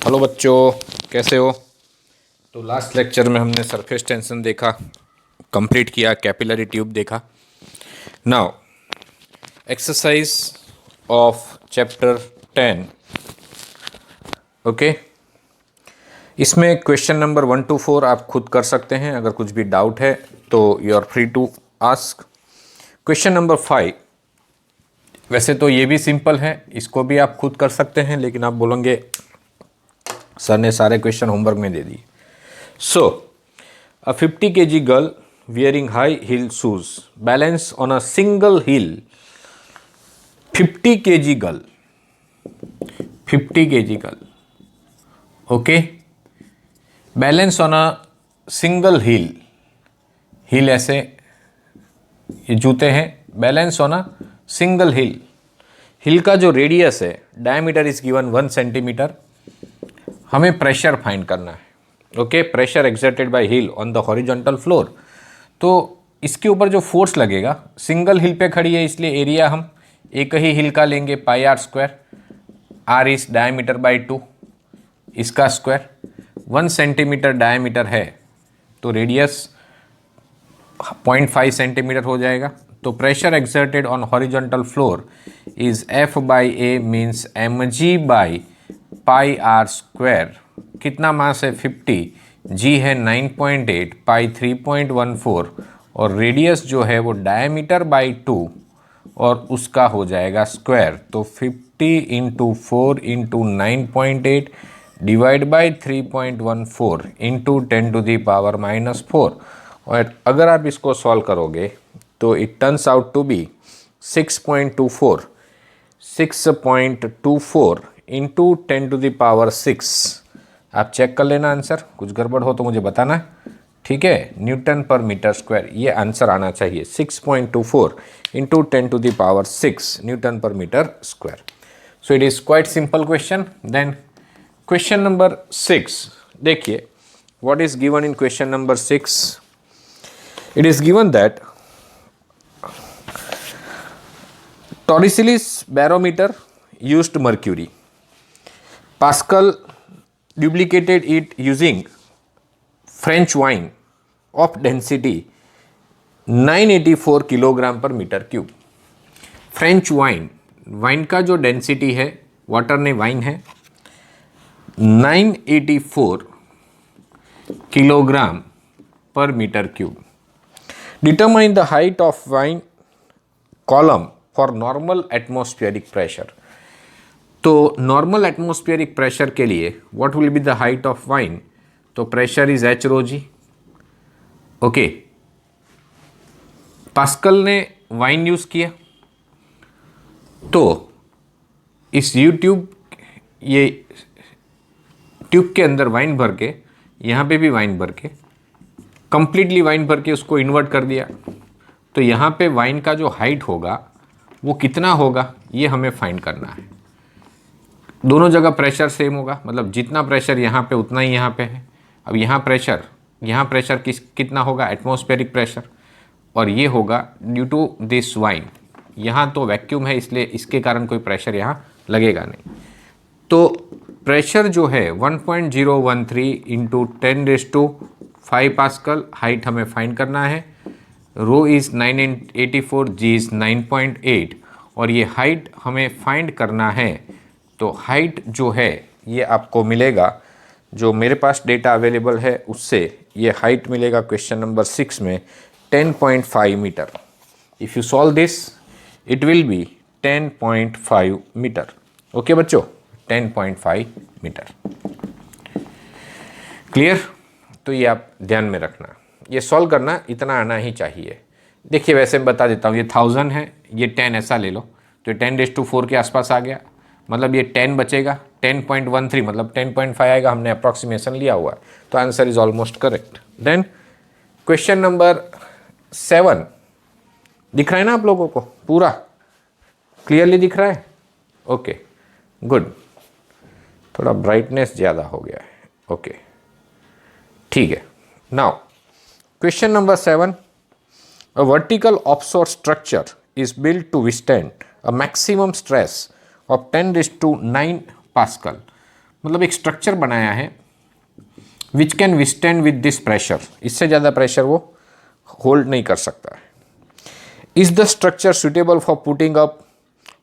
Hello बच्चों, कैसे हो। तो लास्ट लेक्चर में हमने सरफेस टेंशन देखा, कंप्लीट किया, कैपिलरी ट्यूब देखा। Now exercise of chapter 10। Okay, इसमें क्वेश्चन नंबर 1 to 4 आप खुद कर सकते हैं। अगर कुछ भी डाउट है तो you are free to ask. Question number 5, वैसे तो ये भी सिंपल है, इसको भी आप खुद कर सकते हैं, लेकिन आप बोलेंगे सर ने सारे क्वेश्चन होमवर्क में दे दिए। So, a 50 kg girl wearing high heel shoes balance on a single heel. 50 kg girl, 50 kg girl, okay, balance on a single heel. heel ऐसे ये जूते हैं, बैलेंस ऑन अ सिंगल हिल। हिल का जो रेडियस है, diameter is given 1 centimetre. हमें pressure find करना है। Okay, pressure exerted bye hill on the horizontal floor. तो इसके ऊपर जो फोर्स लगेगा, सिंगल हिल पे खड़ी है इसलिए एरिया हम एक ही हिल का लेंगे, pi are square. R is diameter by 2, इसका स्क्वायर। 1 सेंटीमीटर डायमीटर है तो रेडियस 0.5 सेंटीमीटर हो जाएगा। तो pressure exerted on horizontal floor is F by A means M G by pi are square. कितना मास है 50, जी है 9.8, पाई 3.14 और रेडियस जो है वो डायमीटर बाई 2 और उसका हो जाएगा स्क्वायर। तो 50 into 4 into 9.8 divide by 3.14 into 10 to the power -4। और अगर आप इसको सॉल्व करोगे तो it turns out to be 6.24 into 10 to the power 6। आप चेक कर लेना आंसर, कुछ गड़बड़ हो तो मुझे बताना, ठीक है। न्यूटन पर मीटर स्क्वायर ये आंसर आना चाहिए, 6.24 into 10 to the power 6 newton पर metre square. So it is quite simple question. Then question number 6 देखिए, what is given in question number 6। It is given that Torricelli's barometer used mercury. Pascal duplicated it using French wine of density 984 kilogram पर metre cube. French wine, wine का जो density है, water ने wine है 984 kilogram पर metre cube. Determine the height of wine column for normal atmospheric pressure. तो normal atmospheric pressure के लिए what will be the height of wine. तो pressure is H rho g. Okay, Pascal ने wine use किया तो इस tube, ये tube के अंदर वाइन भर के, यहाँ पे भी वाइन भर के, कंप्लीटली वाइन भर के उसको इन्वर्ट कर दिया। तो यहाँ पे वाइन का जो हाइट होगा वो कितना होगा ये हमें फाइंड करना है। दोनों जगह प्रेशर सेम होगा, मतलब जितना प्रेशर यहाँ पे उतना ही यहाँ पे है। अब यहाँ प्रेशर कितना होगा, एटमॉस्फेरिक प्रेशर, और ये होगा ड्यू टू दिस वाइन। यहाँ तो वैक्यूम है इसलिए इसके कारण कोई प्रेशर यहाँ लगेगा नहीं। तो प्रेशर जो है 1.013 इंटू 10⁵ पास्कल, हाइट हमें फाइंड करना है। रो इज़ 984, जी इज़ 9.8 और ये हाइट हमें फाइंड करना है। तो हाइट जो है ये आपको मिलेगा, जो मेरे पास डेटा अवेलेबल है उससे ये हाइट मिलेगा क्वेश्चन नंबर 6 में 10.5 metre. If you solve this it will be 10.5 metre. Okay बच्चों, 10.5 मीटर। क्लियर? तो ये आप ध्यान में रखना, ये सॉल्व करना इतना आना ही चाहिए। देखिए वैसे मैं बता देता हूँ, ये 1000 है, ये 10 ऐसा ले लो तो 10⁴ के आसपास आ गया, मतलब ये 10 बचेगा, 10.13 मतलब 10.5 आएगा, हमने अप्रॉक्सीमेशन लिया हुआ है। तो answer is almost correct. Then question number 7 दिख रहा है ना आप लोगों को, पूरा क्लियरली दिख रहा है? ओके गुड, थोड़ा ब्राइटनेस ज़्यादा हो गया है। ओके ठीक है। Now question number 7, a vertical offshore structure is built to withstand a maximum stress of 10⁹ Pascal मतलब एक स्ट्रक्चर बनाया है which can withstand with this pressure, इससे ज़्यादा प्रेशर वो होल्ड नहीं कर सकता है। Is the structure suitable for putting up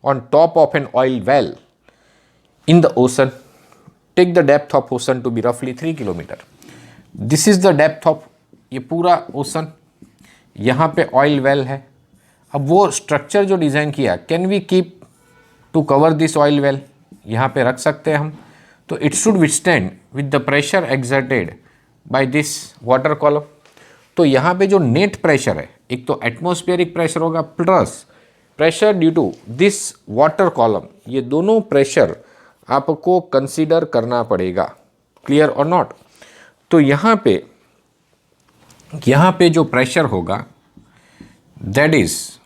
on top of an oil well in the ocean, take the depth of ocean to be रफली 3 kilometre. This is the depth of, ये पूरा ocean, यहाँ पे oil well है। अब वो structure जो design किया, can we keep to cover this oil well, यहाँ पे रख सकते हैं हम। तो it should withstand with the pressure exerted by this water column. तो यहाँ पे जो नेट प्रेशर है, एक तो एटमॉस्फेरिक प्रेशर होगा plus pressure due to this water column, ये दोनों प्रेशर आपको कंसीडर करना पड़ेगा। क्लियर और नॉट? तो यहाँ पे जो प्रेशर होगा दैट इज,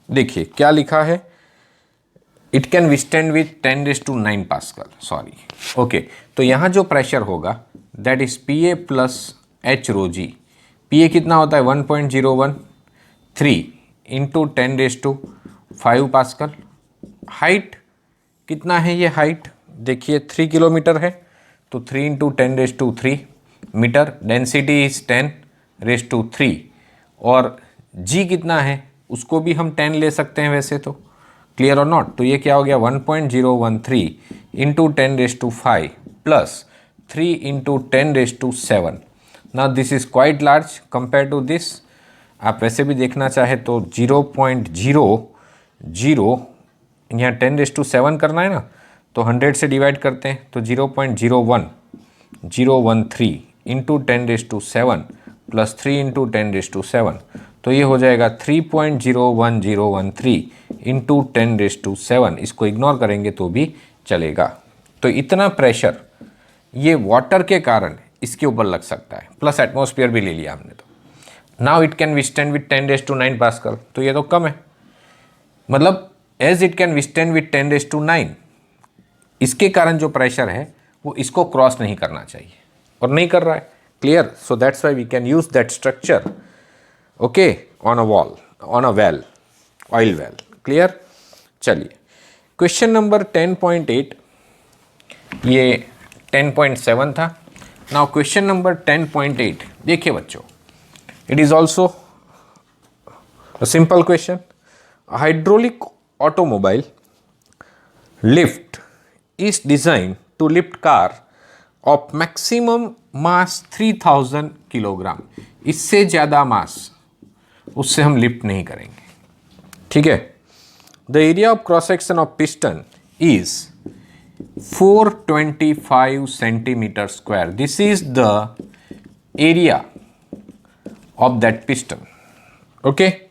देखिए क्या लिखा है, it can withstand with 10⁹ pascal, sorry, okay. तो यहाँ जो प्रेशर होगा that is PA plus H rho g. PA कितना होता है 1.013 इंटू 10⁵ पास्कल। हाइट कितना है, ये हाइट देखिए 3 किलोमीटर है, तो 3 इंटू 10⁵ मीटर। डेंसिटी इज 10⁵, और G कितना है उसको भी हम 10 ले सकते हैं वैसे तो। क्लियर और नॉट? तो ये क्या हो गया 1.013 इंटू 10⁵ प्लस 3 इंटू 10⁷। ना this is quite large compare to this. आप वैसे भी देखना चाहे तो 0.00, यहाँ 10⁷ करना है ना, तो 100 से डिवाइड करते हैं तो 0.01013 इंटू 10⁷ प्लस 3 इंटू 10⁷, तो ये हो जाएगा 3.01013 इंटू 10⁷। इसको इग्नोर करेंगे तो भी चलेगा। तो इतना प्रेशर ये वाटर के कारण इसके ऊपर लग सकता है, प्लस एटमॉस्फेयर भी ले लिया हमने। तो now it can withstand with 10⁹ pascal, तो ये तो कम है, मतलब as it can withstand with 10⁹, इसके कारण जो प्रेशर है वो इसको क्रॉस नहीं करना चाहिए और नहीं कर रहा है। Clear? So that's why we can use that structure, okay, on a wall, on a well, oil well. Clear? चलिए क्वेश्चन नंबर 10.8, ये 10.7 था। नाउ क्वेश्चन नंबर 10.8 देखिए बच्चों, it is also a simple question. Hydraulic automobile lift is designed to lift car of maximum mass 3000 kilogram. इससे ज़्यादा मास उससे हम lift नहीं करेंगे, ठीक है। The area of cross section of piston is 425 centimetre square. This is the area of that piston, okay.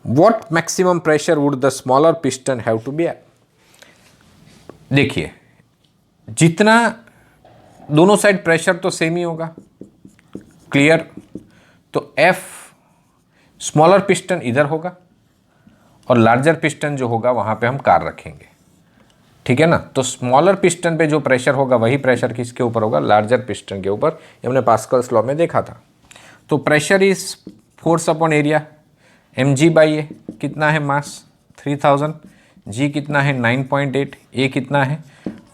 What maximum pressure would the smaller piston have to bear? देखिए जितना दोनों साइड प्रेशर तो same ही होगा। Clear? तो F smaller piston इधर होगा और लार्जर पिस्टन जो होगा वहाँ पे हम कार रखेंगे, ठीक है ना। तो स्मॉलर पिस्टन पे जो प्रेशर होगा वही प्रेशर किसके ऊपर होगा? लार्जर पिस्टन के ऊपर। ये हमने पास्कल्स लॉ में देखा था। तो pressure is force upon area mg/a। कितना है मास? 3000। G कितना है? 9.8। A कितना है?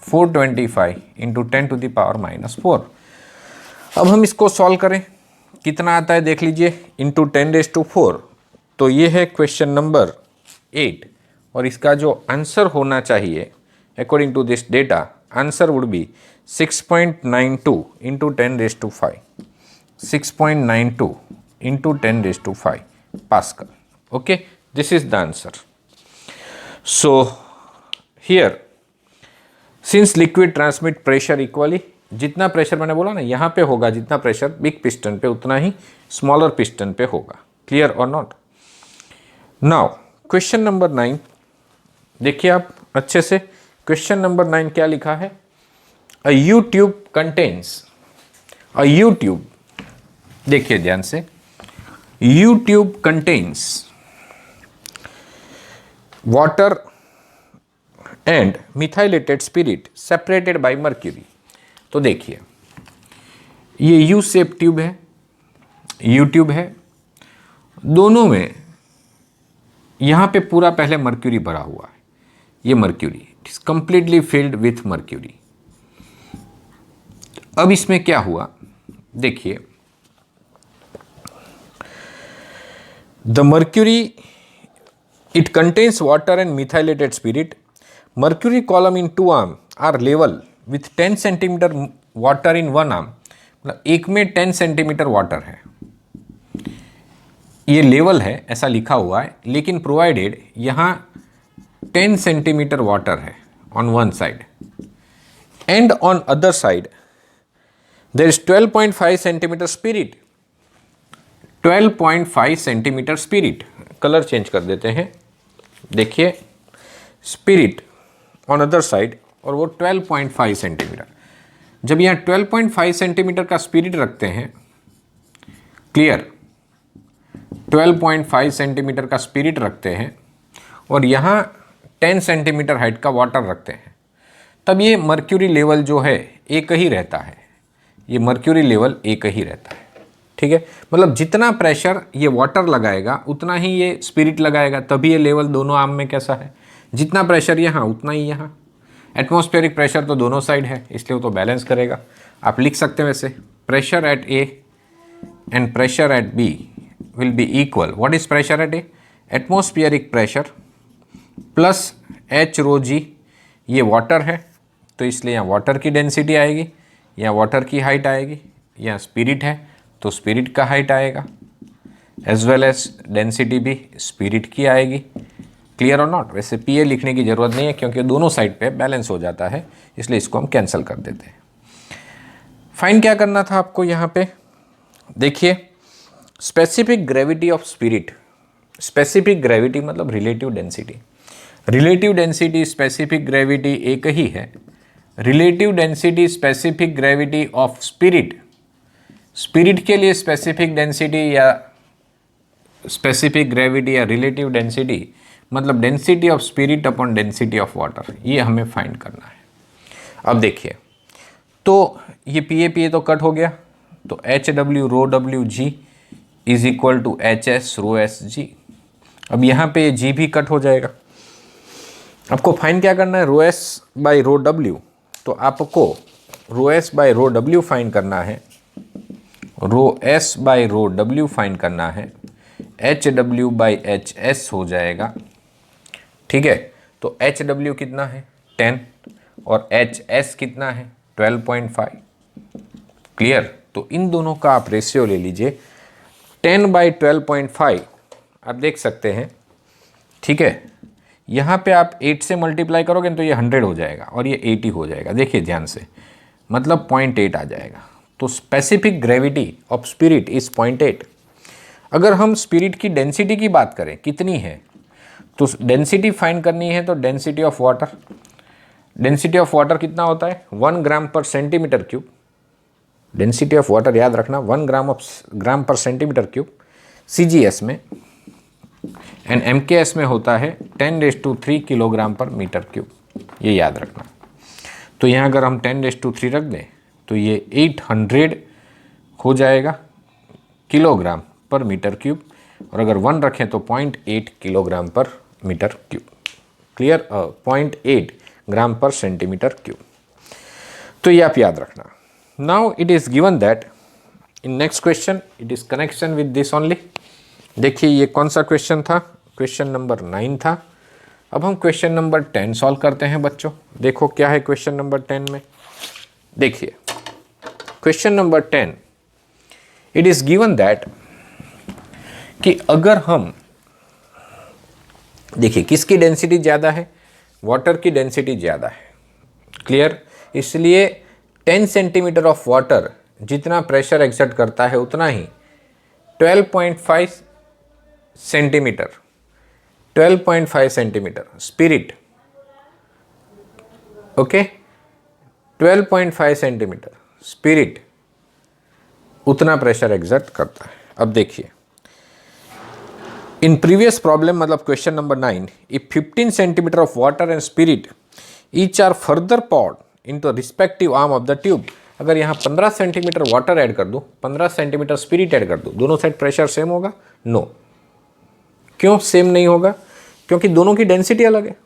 425 इंटू 10⁻⁻4। अब हम इसको सॉल्व करें, कितना आता है देख लीजिए, इंटू 10⁴। तो ये है क्वेश्चन नंबर 8, और इसका जो आंसर होना चाहिए according to this data, answer would be 6.92 into 10⁵, 6.92 into 10⁵ pascal, okay. This is the answer. So here since liquid transmit pressure equally, जितना प्रेशर मैंने बोला ना यहाँ पे होगा, जितना प्रेशर बिग पिस्टन पे उतना ही स्मॉलर पिस्टन पे होगा। क्लियर और नॉट? नाउ क्वेश्चन नंबर 9 देखिए आप अच्छे से। क्वेश्चन नंबर 9 क्या लिखा है? A U tube contains, a U tube, देखिए ध्यान से, U tube contains water and methylated spirit separated by mercury। तो देखिए ये यू शेप ट्यूब है, यू ट्यूब है, दोनों में यहाँ पे पूरा पहले मर्क्यूरी भरा हुआ है। ये mercury, it is completely filled with mercury. अब इसमें क्या हुआ देखिए, the mercury it contains water and methylated spirit, mercury column in 2 arm are level with 10 centimetre water in 1 arm, मतलब एक में 10 सेंटीमीटर वाटर है, ये लेवल है ऐसा लिखा हुआ है, लेकिन प्रोवाइडेड यहाँ 10 सेंटीमीटर वाटर है on one side and on other side there is 12.5 centimetre spirit, 12.5 centimetre spirit, colour change कर देते हैं, देखिए स्पिरिट ऑन अदर साइड और वो 12.5 सेंटीमीटर। जब यहाँ 12.5 सेंटीमीटर का स्पिरिट रखते हैं, क्लियर, 12.5 सेंटीमीटर का स्पिरिट रखते हैं और यहाँ 10 सेंटीमीटर हाइट का वाटर रखते हैं, तब ये मर्क्यूरी लेवल जो है एक ही रहता है, ये मर्क्यूरी लेवल एक ही रहता है, ठीक है। मतलब जितना प्रेशर ये वाटर लगाएगा उतना ही ये स्पिरिट लगाएगा, तभी ये लेवल दोनों आर्म में कैसा है, जितना प्रेशर यहाँ उतना ही यहाँ। एटमॉस्फेरिक प्रेशर तो दोनों साइड है, इसलिए वो तो बैलेंस करेगा। आप लिख सकते हैं वैसे, pressure at A and pressure at B will be equal, what is pressure at A, atmospheric pressure plus H rho g, ये वाटर है तो इसलिए यहाँ वाटर की डेंसिटी आएगी, यहाँ वाटर की हाइट आएगी, यहाँ स्पिरिट है तो स्पिरिट का हाइट आएगा, एज वेल एज डेंसिटी भी स्पिरिट की आएगी। क्लियर और नॉट। वैसे पी ए लिखने की ज़रूरत नहीं है क्योंकि दोनों साइड पे बैलेंस हो जाता है, इसलिए इसको हम कैंसिल कर देते हैं। फाइन क्या करना था आपको यहाँ पे, देखिए specific gravity of spirit, specific gravity मतलब relative density, relative density specific gravity एक ही है, relative density specific gravity of spirit, spirit के लिए स्पेसिफिक डेंसिटी या स्पेसिफिक ग्रेविटी या रिलेटिव डेंसिटी मतलब density of spirit upon density of water, ये हमें फाइंड करना है। अब देखिए, तो ये पी ए तो कट हो गया, तो H W rho W g is equal to H S rho S g. अब यहाँ पे जी भी कट हो जाएगा। आपको फाइंड क्या करना है, rho S by rho W, तो आपको rho S by rho W find करना है, rho S by rho W find करना है, H W by H S हो जाएगा, ठीक है। तो एच डब्ल्यू कितना है 10 और एच एस कितना है 12.5, क्लियर। तो इन दोनों का आप रेशियो ले लीजिए, 10/12.5 आप देख सकते हैं, ठीक है। यहाँ पे आप 8 से मल्टीप्लाई करोगे तो ये 100 हो जाएगा और ये 80 हो जाएगा, देखिए ध्यान से, मतलब 0.8 आ जाएगा। तो specific gravity of spirit is 0.8। अगर हम स्पिरिट की डेंसिटी की बात करें कितनी है, तो डेंसिटी फाइंड करनी है, तो density of water, density of water कितना होता है 1 ग्राम पर centimetre cube, density of water याद रखना 1 ग्राम पर सेंटीमीटर क्यूब CGS में, एंड MKS में होता है 10⁻³ किलोग्राम पर मीटर क्यूब, ये याद रखना। तो यहाँ अगर हम 10⁻³ रख दें तो ये 800 हो जाएगा किलोग्राम पर मीटर क्यूब, और अगर 1 रखें तो 0.8 किलोग्राम पर मीटर क्यूब, क्लियर, 0.8 ग्राम पर सेंटीमीटर क्यूब। तो ये आप याद रखना। Now it is given that in next question it is connection with this only. देखिए ये कौन सा क्वेश्चन था, क्वेश्चन नंबर 9 था। अब हम क्वेश्चन नंबर 10 सॉल्व करते हैं बच्चों। देखो क्या है क्वेश्चन नंबर 10 में, देखिए question number 10 it is given that कि अगर हम, देखिए किसकी डेंसिटी ज़्यादा है, वाटर की डेंसिटी ज़्यादा है, क्लियर। इसलिए 10 सेंटीमीटर ऑफ वाटर जितना प्रेशर एक्सर्ट करता है उतना ही 12.5 centimetre, 12.5 centimetre spirit, okay, 12.5 centimetre spirit उतना प्रेशर एक्सर्ट करता है। अब देखिए इन प्रीवियस प्रॉब्लम मतलब question number 9, if 15 centimetre of water and spirit each are further poured into respective arm of the tube, अगर यहाँ 15 सेंटीमीटर वाटर ऐड कर दूँ, 15 सेंटीमीटर स्पिरिट ऐड कर दूँ, दोनों साइड प्रेशर सेम होगा? नो। क्यों सेम नहीं होगा? क्योंकि दोनों की डेंसिटी अलग है।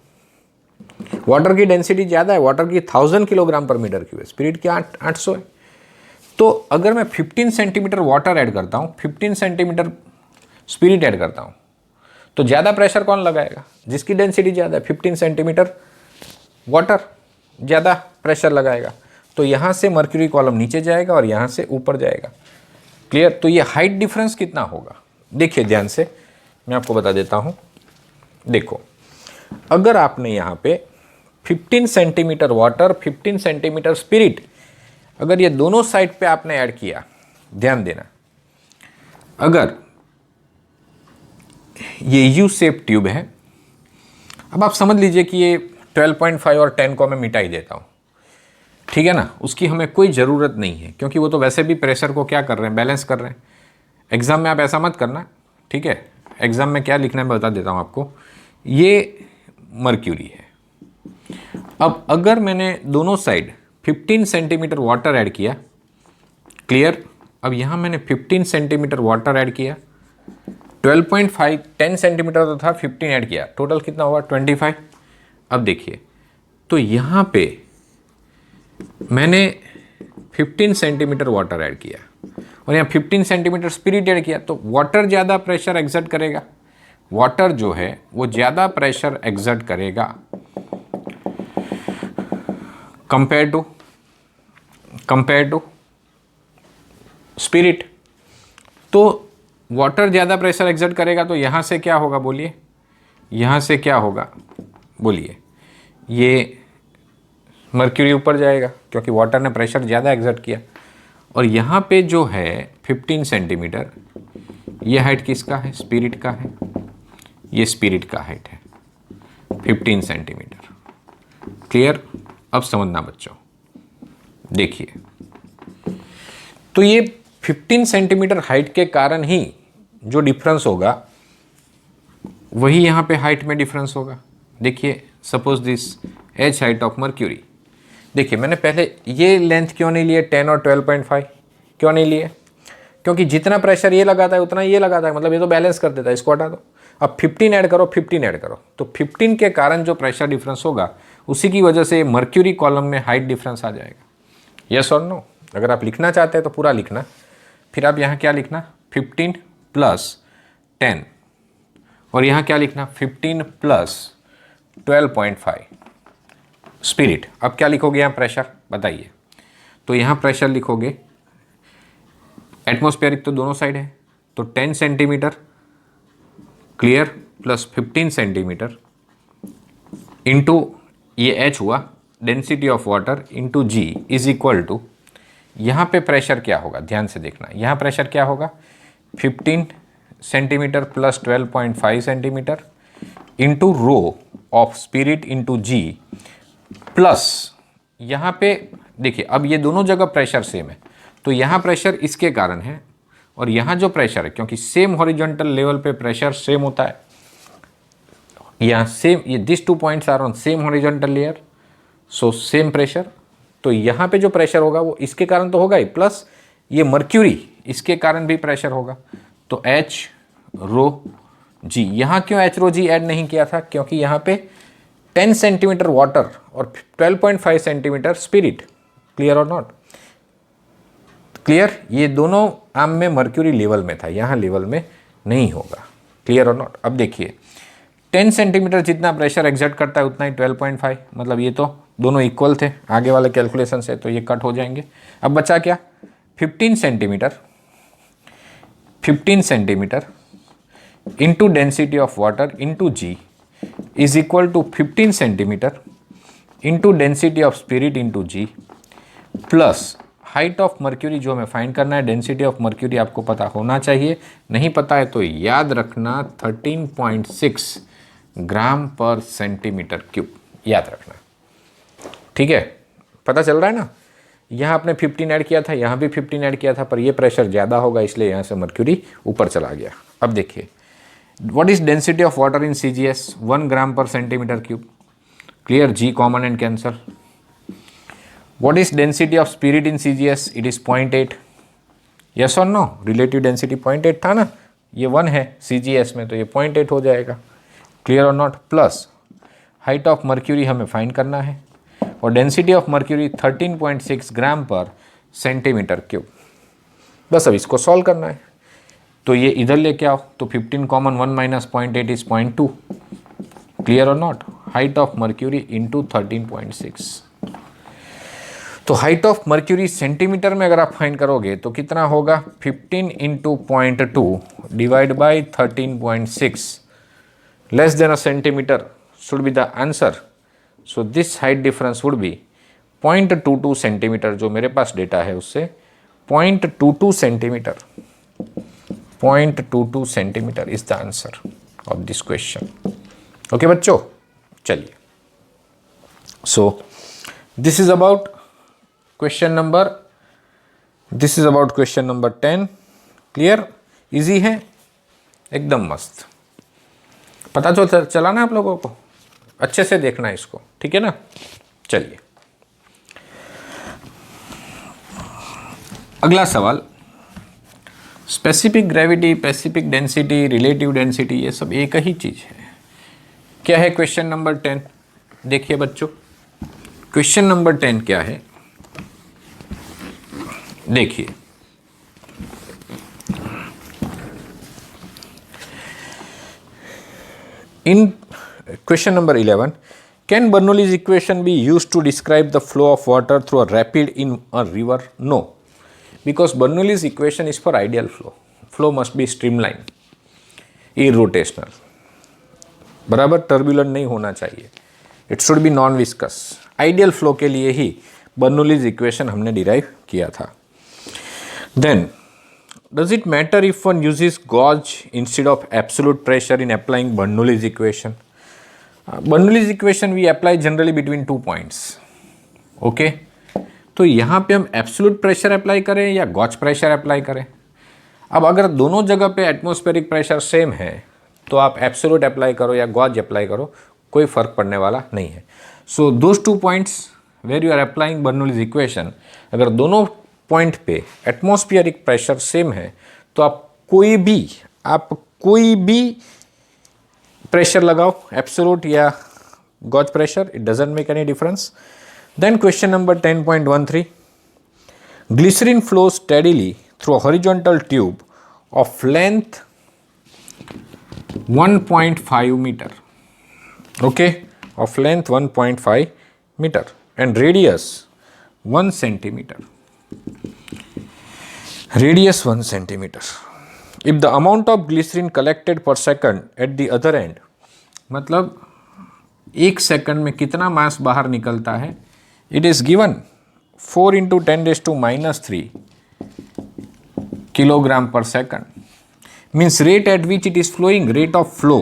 वाटर की डेंसिटी ज़्यादा है, वाटर की 1000 किलोग्राम पर मीटर क्यूब है, स्पिरिट की 800 है। तो अगर मैं 15 सेंटीमीटर वाटर ऐड करता हूँ, 15 सेंटीमीटर स्पिरिट ऐड करता हूँ, तो ज़्यादा प्रेशर कौन लगाएगा? जिसकी डेंसिटी ज़्यादा है, 15 सेंटीमीटर वाटर ज़्यादा प्रेशर लगाएगा। तो यहाँ से मर्क्यूरी कॉलम नीचे जाएगा और यहाँ से ऊपर जाएगा। क्लियर? तो ये हाइट डिफरेंस कितना होगा? देखिए ध्यान से, मैं आपको बता देता हूँ। देखो, अगर आपने यहाँ पे 15 सेंटीमीटर वाटर, 15 सेंटीमीटर स्पिरिट, अगर ये दोनों साइड पे आपने ऐड किया, ध्यान देना, अगर ये यू शेप ट्यूब है, अब आप समझ लीजिए कि ये 12.5 और 10 को मैं मिटा ही देता हूँ, ठीक है ना, उसकी हमें कोई ज़रूरत नहीं है, क्योंकि वो तो वैसे भी प्रेशर को क्या कर रहे हैं, बैलेंस कर रहे हैं। एग्ज़ाम में आप ऐसा मत करना, ठीक है। एग्ज़ाम में क्या लिखना है मैं बता देता हूँ आपको। ये मर्क्यूरी है। अब अगर मैंने दोनों साइड 15 सेंटीमीटर वाटर ऐड किया, क्लियर, अब यहाँ मैंने 15 सेंटीमीटर वाटर ऐड किया, 12.5, 10 सेंटीमीटर तो था, 15 ऐड किया, टोटल कितना हुआ? 25। अब देखिए, तो यहाँ पे मैंने 15 सेंटीमीटर वाटर ऐड किया और यहाँ 15 सेंटीमीटर स्पिरिट ऐड किया, तो वाटर ज़्यादा प्रेशर एक्सर्ट करेगा, वाटर जो है वो ज़्यादा प्रेशर एक्सर्ट करेगा कंपेयर टू स्पिरिट। तो वाटर ज़्यादा प्रेशर एक्सर्ट करेगा, तो यहाँ से क्या होगा बोलिए? यहाँ से क्या होगा बोलिए? ये मर्क्यूरी ऊपर जाएगा क्योंकि वाटर ने प्रेशर ज़्यादा एक्सर्ट किया। और यहाँ पे जो है 15 सेंटीमीटर, ये हाइट किसका है? स्पिरिट का है। ये स्पिरिट का हाइट है 15 सेंटीमीटर। क्लियर? अब समझना बच्चों, देखिए, तो ये 15 सेंटीमीटर हाइट के कारण ही जो डिफरेंस होगा वही यहाँ पे हाइट में डिफरेंस होगा। देखिए, suppose this H height of mercury, देखिए मैंने पहले ये लेंथ क्यों नहीं लिए 10 और 12.5 क्यों नहीं लिए? क्योंकि जितना प्रेशर ये लगाता है उतना ये लगाता है, मतलब ये तो बैलेंस कर देता है, इसको हटा दो। अब 15 ऐड करो, 15 ऐड करो, तो 15 के कारण जो प्रेशर डिफरेंस होगा उसी की वजह से मर्क्यूरी कॉलम में हाइट डिफरेंस आ जाएगा। यस और नो? अगर आप लिखना चाहते हैं तो पूरा लिखना, फिर आप यहाँ क्या लिखना? 15 प्लस 10, और यहाँ क्या लिखना? 15 प्लस 12.5 स्पिरिट। अब क्या लिखोगे यहाँ प्रेशर? बताइए। तो यहाँ प्रेशर लिखोगे, एटमॉस्फेरिक तो दोनों साइड है, तो 10 centimetre, clear, plus 15 centimetre into ये एच हुआ, density of water into g is equal to, यहाँ पे प्रेशर क्या होगा ध्यान से देखना, यहाँ प्रेशर क्या होगा? 15 centimetre plus 12.5 centimetre into rho of spirit into g, plus यहाँ पे देखिए, अब ये दोनों जगह प्रेशर सेम है, तो यहाँ प्रेशर इसके कारण है और यहाँ जो प्रेशर है, क्योंकि सेम हॉरिजॉन्टल लेवल पे प्रेशर सेम होता है, यहाँ सेम, ये this 2 points are on same horizontal layer, so same pressure. तो यहाँ पे जो प्रेशर होगा वो इसके कारण तो होगा ही, प्लस ये मर्क्यूरी इसके कारण भी प्रेशर होगा, तो एच रो जी। यहाँ क्यों एच रो जी ऐड नहीं किया था? क्योंकि यहाँ पे 10 सेंटीमीटर वाटर और 12.5 सेंटीमीटर स्पिरिट। क्लियर और नॉट? क्लियर? ये दोनों आम में मर्क्यूरी लेवल में था, यहाँ लेवल में नहीं होगा। क्लियर और नॉट? अब देखिए, 10 सेंटीमीटर जितना प्रेशर एक्सर्ट करता है उतना ही 12.5, मतलब ये तो दोनों इक्वल थे आगे वाले कैलकुलेशन से, तो ये कट हो जाएंगे। अब बचा क्या? 15 centimetre into density of water into g is equal to 15 centimetre into density of spirit into g plus height of mercury जो हमें फाइंड करना है। डेंसिटी ऑफ मर्क्यूरी आपको पता होना चाहिए, नहीं पता है तो याद रखना 13.6 ग्राम पर सेंटीमीटर क्यूब, याद रखना, ठीक है? पता चल रहा है ना? यहाँ आपने 15 ऐड किया था, यहाँ भी 15 ऐड किया था, पर ये प्रेशर ज़्यादा होगा इसलिए यहाँ से मर्क्यूरी ऊपर चला गया। अब देखिए, what is density of water in CgS? 1 ग्राम पर centimetre cube. Clear? G common and cancel. What is density of spirit in CgS? It is 0.8. Yes or no? Relative density 0.8 था ना, ये 1 है CgS में, तो ये 0.8 हो जाएगा। क्लियर और not? Plus height of mercury हमें फाइंड करना है और डेंसिटी ऑफ मर्क्यूरी 13.6 ग्राम पर सेंटीमीटर क्यूब। बस अब इसको सॉल्व करना है, तो ये इधर लेके आओ, तो 15 कॉमन 1 माइनस 0.8 इज 0.2। क्लियर और not? Height of mercury into 13.6। तो हाइट ऑफ मर्क्यूरी सेंटीमीटर में अगर आप फाइंड करोगे तो कितना होगा? 15 into 0.2 divide by 13.6 less than a centimetre should be the answer. So this height difference would be 0.22 centimetre. जो मेरे पास डेटा है उससे 0.22 centimetre, 0.22 centimetre is the answer of this question. Okay बच्चों, चलिए। सो this is about question number 10। Clear? Easy है, एकदम मस्त। पता तो चला ना आप लोगों को? अच्छे से देखना है इसको, ठीक है ना? चलिए अगला सवाल। Specific gravity, specific density, relative density, ये सब एक ही चीज है। क्या है क्वेश्चन नंबर 10? देखिए बच्चों, क्वेश्चन नंबर 10 क्या है? देखिए, in question number 11, can Bernoulli's equation be used to describe the flow of water through a rapid in a river? No, because Bernoulli's equation is for ideal flow. Flow must be streamline, irrotational, बराबर turbulent नहीं होना चाहिए। It should be non viscous. Ideal flow के लिए ही Bernoulli's equation हमने derive किया था। Then, does it matter if one uses gauge instead of absolute pressure in applying Bernoulli's equation? Bernoulli's equation we apply generally between 2 points. Okay? तो यहाँ पे हम एब्सोल्यूट प्रेशर अप्लाई करें या गॉज प्रेशर अप्लाई करें? अब अगर दोनों जगह पे एटमॉस्फेरिक प्रेशर सेम है तो आप एब्सोल्यूट अप्लाई करो या गॉज अप्लाई करो, कोई फर्क पड़ने वाला नहीं है। So those 2 points where you are applying Bernoulli's equation, अगर दोनों पॉइंट पे एटमॉस्फेरिक प्रेशर सेम है तो आप कोई भी प्रेशर लगाओ, एब्सोल्यूट या gauge pressure, it doesn't make any difference. Then question number 10.13, glycerine flows steadily through a horizontal tube of length 1.5 metre, okay, of length 1.5 metre and radius 1 centimetre, radius 1 centimeter. If the amount of glycerin collected per second at the other end, मतलब 1 second में कितना मास बाहर निकलता है, it is given 4 into 10⁻³ kilogram per second, means rate at which it is flowing, rate of flow.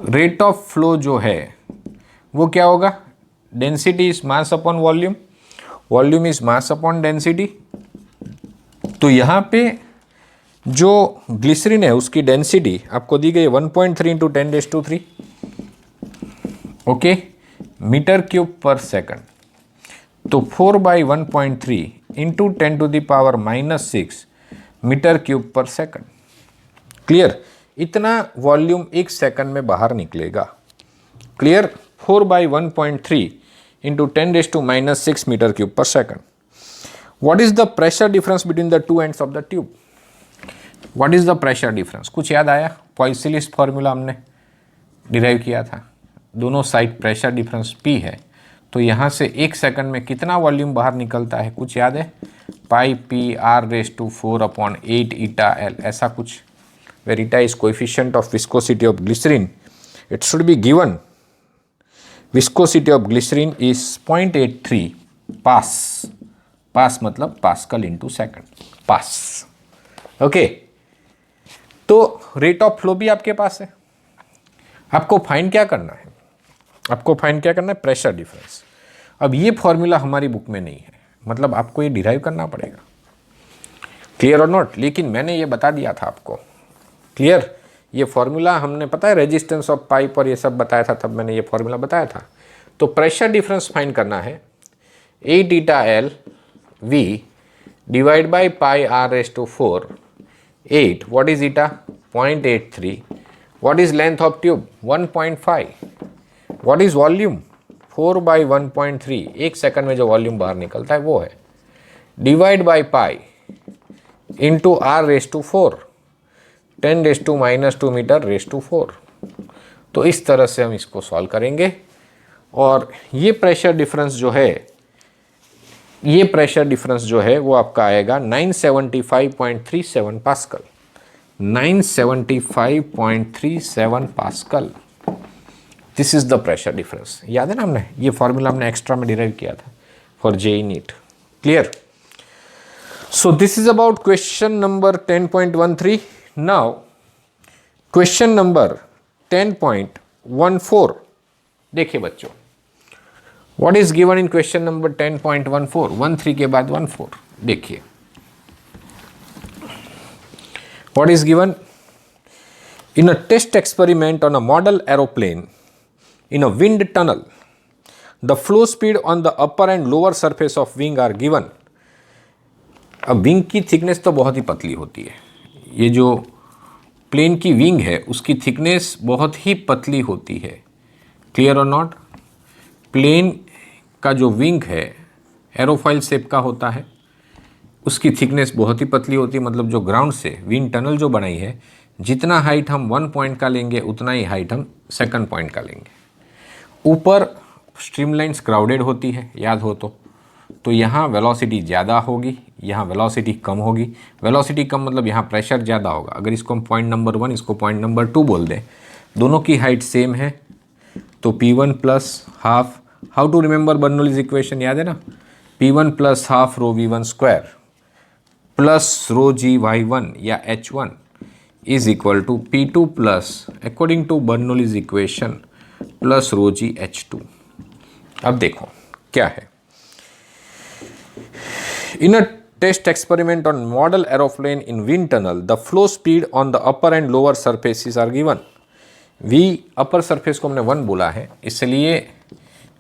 Rate of flow जो है वो क्या होगा? Density is mass upon volume, volume is mass upon density. तो यहाँ पे जो ग्लिसरीन है उसकी डेंसिटी आपको दी गई 1.3 इंटू 10⁻³ ओके, मीटर क्यूब पर सेकंड। तो 4/1.3 इंटू 10⁻⁻6 मीटर क्यूब पर सेकंड। क्लियर? इतना वॉल्यूम 1 सेकंड में बाहर निकलेगा। क्लियर? 4/1.3 इंटू 10⁻6 मीटर क्यूब पर second. What is the pressure difference between the two ends of the tube? What is the pressure difference? कुछ याद आया? पॉइसलिस फॉर्मूला हमने डिराइव किया था, दोनों साइड प्रेशर डिफरेंस P है, तो यहाँ से 1 सेकंड में कितना वॉल्यूम बाहर निकलता है, कुछ याद है? πr⁴/8 ईटा L, ऐसा कुछ। Where eta is coefficient of viscosity of glycerine, it should be given viscosity of glycerine is 0.83 pas. Pas मतलब pascal into second, pas. Okay, तो रेट ऑफ फ्लो भी आपके पास है। आपको फाइंड क्या करना है? आपको फाइंड क्या करना है? Pressure difference. अब ये फॉर्मूला हमारी बुक में नहीं है, मतलब आपको ये डिराइव करना पड़ेगा। क्लियर और नॉट? लेकिन मैंने ये बता दिया था आपको। क्लियर? ये फॉर्मूला हमने, पता है, रेजिस्टेंस ऑफ पाइप और ये सब बताया था, तब मैंने ये फॉर्मूला बताया था। तो प्रेशर डिफरेंस फाइंड करना है 8 ईटा L V divided by πr⁴ 8. What is eta? 0.83. What is length of tube? 1.5. What is volume? 4/1.3। 1 second में जो वॉल्यूम बाहर निकलता है वो है। Divide by pi into r raise to 4, 10 raise to -2 metre raise to 4। तो इस तरह से हम इसको सॉल्व करेंगे और ये प्रेशर डिफरेंस जो है वो आपका आएगा 975.37 pascal, 975.37 pascal. This is the pressure difference. याद है ना, हमने ये फॉर्मूला हमने एक्स्ट्रा में डिराइव किया था for JEE NEET. Clear? So this is about question number 10.13। Now question number 10.14 देखिए बच्चों, what is given in question number 10.14, 13 के बाद 14 देखिए, what is given in a test experiment on a model aeroplane in a wind tunnel, the flow speed on the upper and lower surface of wing are given। अब wing की thickness तो बहुत ही पतली होती है, ये जो प्लेन की विंग है उसकी थिकनेस बहुत ही पतली होती है। क्लियर और नॉट? प्लेन का जो विंग है एरोफॉइल शेप का होता है, उसकी थिकनेस बहुत ही पतली होती है। मतलब जो ग्राउंड से विंड टनल जो बनाई है, जितना हाइट हम 1 पॉइंट का लेंगे उतना ही हाइट हम 2nd पॉइंट का लेंगे। ऊपर स्ट्रीमलाइंस क्राउडेड होती है, याद हो तो यहाँ वेलोसिटी ज़्यादा होगी, यहाँ वेलोसिटी कम होगी। वेलोसिटी कम मतलब यहाँ प्रेशर ज़्यादा होगा। अगर इसको हम पॉइंट नंबर 1, इसको पॉइंट नंबर 2 बोल दें, दोनों की हाइट सेम है तो P1 plus half, how to remember Bernoulli's equation, याद है ना, P1 plus half rho V1 square plus rho g Y1 या H1 is equal to P2 plus, according to Bernoulli's equation, plus rho g H2। अब देखो क्या है, in a test experiment on model aeroplane in wind tunnel the flow speed on the upper and lower surfaces are given. V upper surface को हमने 1 बोला है, इसलिए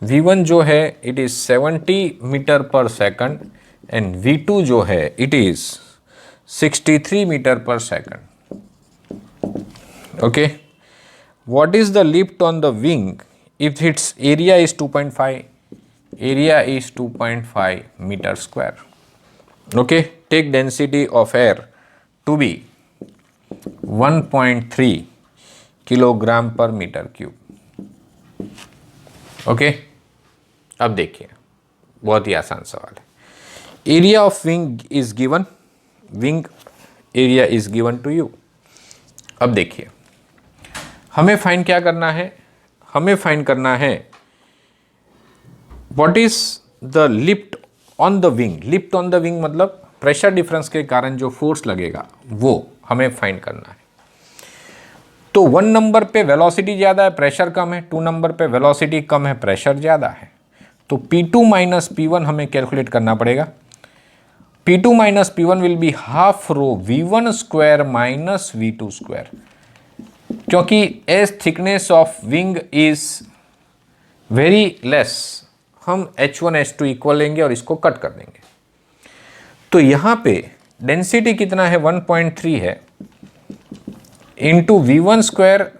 V1 जो है it is 70 metre per second and V2 जो है it is 63 metre per second. Okay, what is the lift on the wing if its area is 2.5? Area is 2.5 meter square. Okay, take density of air to be 1.3 kilogram per meter cube. Okay, अब देखिए बहुत ही आसान सवाल है। Area of wing is given, wing area is given to you। अब देखिए हमें find क्या करना है, हमें फाइंड करना है what is the lift on the wing. Lift on the wing मतलब प्रेशर डिफरेंस के कारण जो फोर्स लगेगा वो हमें फाइंड करना है। तो 1 नंबर पे वेलोसिटी ज़्यादा है, प्रेशर कम है, 2 नंबर पे वेलोसिटी कम है, प्रेशर ज़्यादा है। तो P2 माइनस P1 हमें कैलकुलेट करना पड़ेगा। P2 minus P1 will be half rho V1 square minus V2 square, क्योंकि as thickness of wing is very less, हम H1 H2 इक्वल लेंगे और इसको कट कर देंगे। तो यहाँ पे डेंसिटी कितना है, 1.3 है, इंटू V1 स्क्वायर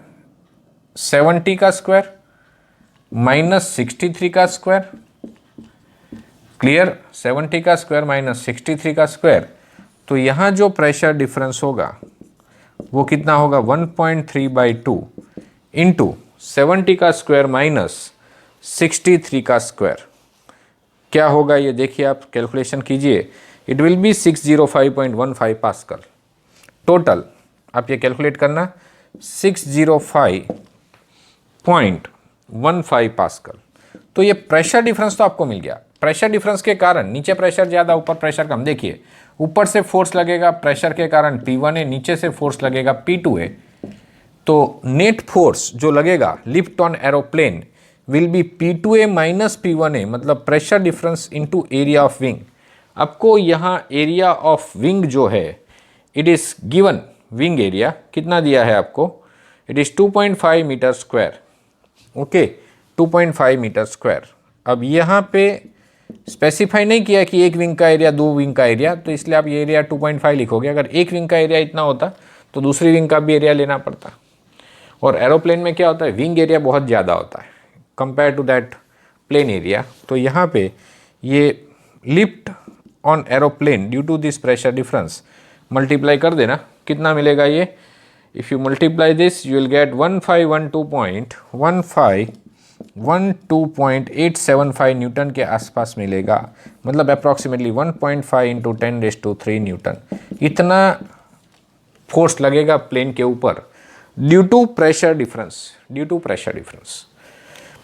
70 का स्क्वायर माइनस 63 का स्क्वायर। क्लियर? 70 का स्क्वायर माइनस 63 का स्क्वायर। तो यहाँ जो प्रेशर डिफरेंस होगा वो कितना होगा, 1.3/2 इंटू 70 का स्क्वायर माइनस 63 का स्क्वायर। क्या होगा ये देखिए, आप कैलकुलेशन कीजिए, it will B 605.15 pascal. Total आप ये कैलकुलेट करना, 605.15 पास्कल। तो ये प्रेशर डिफरेंस तो आपको मिल गया। प्रेशर डिफरेंस के कारण नीचे प्रेशर ज़्यादा, ऊपर प्रेशर कम। देखिए ऊपर से फोर्स लगेगा प्रेशर के कारण P1 है, नीचे से फोर्स लगेगा P2 है। तो नेट फोर्स जो लगेगा lift on aeroplane will be P2A minus P1A, मतलब pressure difference into area of wing. आपको यहाँ एरिया ऑफ विंग जो है it is given, wing area कितना दिया है आपको, it is 2.5 metre square. Okay, 2.5 metre square. अब यहाँ पे स्पेसिफाई नहीं किया कि एक विंग का एरिया, 2 विंग का एरिया, तो इसलिए आप ये एरिया 2.5 लिखोगे। अगर एक विंग का एरिया इतना होता तो दूसरी विंग का भी एरिया लेना पड़ता। और एरोप्लेन में क्या होता है, विंग एरिया बहुत ज़्यादा होता है compare to that plane area. तो यहाँ पे ये lift on aeroplane due to this pressure difference, multiply कर देना, कितना मिलेगा ये, if you multiply this you will get 1512.875 newton के आसपास मिलेगा, मतलब अप्रॉक्सीमेटली 1.5 इंटू 10⁻³ न्यूटन, इतना फोर्स लगेगा प्लेन के ऊपर ड्यू टू प्रेशर डिफरेंस।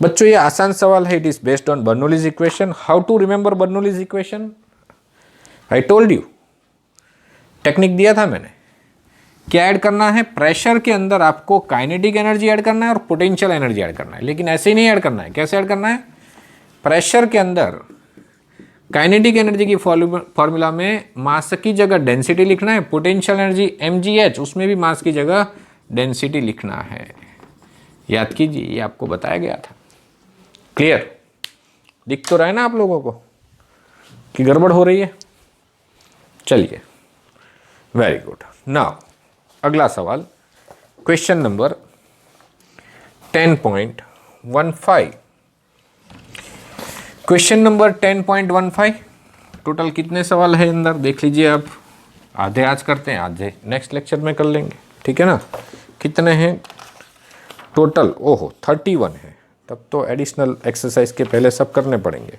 बच्चों ये आसान सवाल है, it is based on Bernoulli's equation. How to remember Bernoulli's equation, I told you, technique दिया था मैंने, क्या ऐड करना है, प्रेशर के अंदर आपको काइनेटिक एनर्जी ऐड करना है और पोटेंशियल एनर्जी ऐड करना है, लेकिन ऐसे ही नहीं ऐड करना है, कैसे ऐड करना है, प्रेशर के अंदर काइनेटिक एनर्जी की फॉर्मूला में मास की जगह डेंसिटी लिखना है, पोटेंशियल एनर्जी mgh उसमें भी मास की जगह डेंसिटी लिखना है, याद कीजिए, ये आपको बताया गया था। क्लियर, दिख तो रहा है ना आप लोगों को कि गड़बड़ हो रही है, चलिए वेरी गुड। नाउ अगला सवाल, question number 10.15। Question number 10.15, total कितने सवाल है अंदर देख लीजिए आप, आधे आज करते हैं, आधे नेक्स्ट लेक्चर में कर लेंगे, ठीक है ना। कितने हैं टोटल, ओहो 31 है, तब तो एडिशनल एक्सरसाइज के पहले सब करने पड़ेंगे।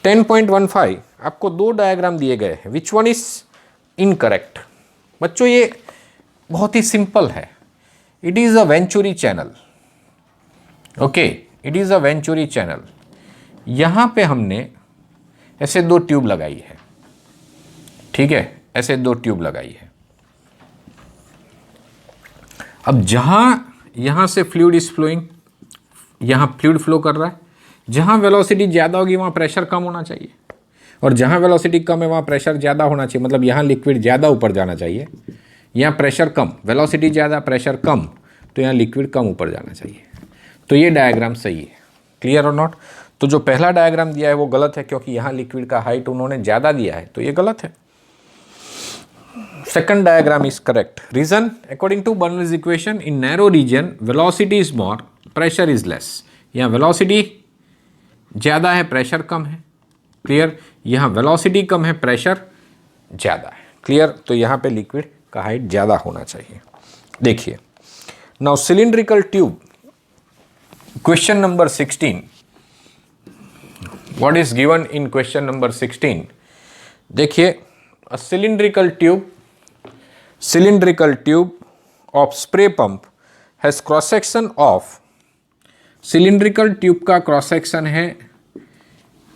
10.15 आपको दो डायग्राम दिए गए हैं, विच वन इज इनकरेक्ट। बच्चों ये बहुत ही सिंपल है, it is a venturi channel, okay, it is a venturi channel. यहाँ पे हमने ऐसे दो ट्यूब लगाई है, ठीक है, ऐसे दो ट्यूब लगाई है। अब यहाँ से फ्लूइड इज फ्लोइंग, यहाँ फ्लूइड फ्लो कर रहा है, जहाँ वेलोसिटी ज़्यादा होगी वहाँ प्रेशर कम होना चाहिए, और जहाँ वेलोसिटी कम है वहाँ प्रेशर ज़्यादा होना चाहिए, मतलब यहाँ लिक्विड ज़्यादा ऊपर जाना चाहिए, यहाँ प्रेशर कम, वेलोसिटी ज़्यादा प्रेशर कम, तो यहाँ लिक्विड कम ऊपर जाना चाहिए। तो ये डायग्राम सही है, क्लियर और नॉट। तो जो पहला डायग्राम दिया है वो गलत है, क्योंकि यहाँ लिक्विड का हाइट उन्होंने ज़्यादा दिया है, तो ये गलत है। Second diagram is correct. Reason, according to Bernoulli's equation, in narrow region velocity is more, pressure is less. यहाँ वेलोसिटी ज़्यादा है, प्रेशर कम है, क्लियर। यहाँ वेलोसिटी कम है, प्रेशर ज़्यादा है, क्लियर। तो यहाँ पे लिक्विड का हाइट ज़्यादा होना चाहिए। देखिए now cylindrical tube, question number 16, what is given in question number 16। देखिए अ cylindrical tube of spray pump has cross section of, cylindrical tube का क्रॉस सेक्शन है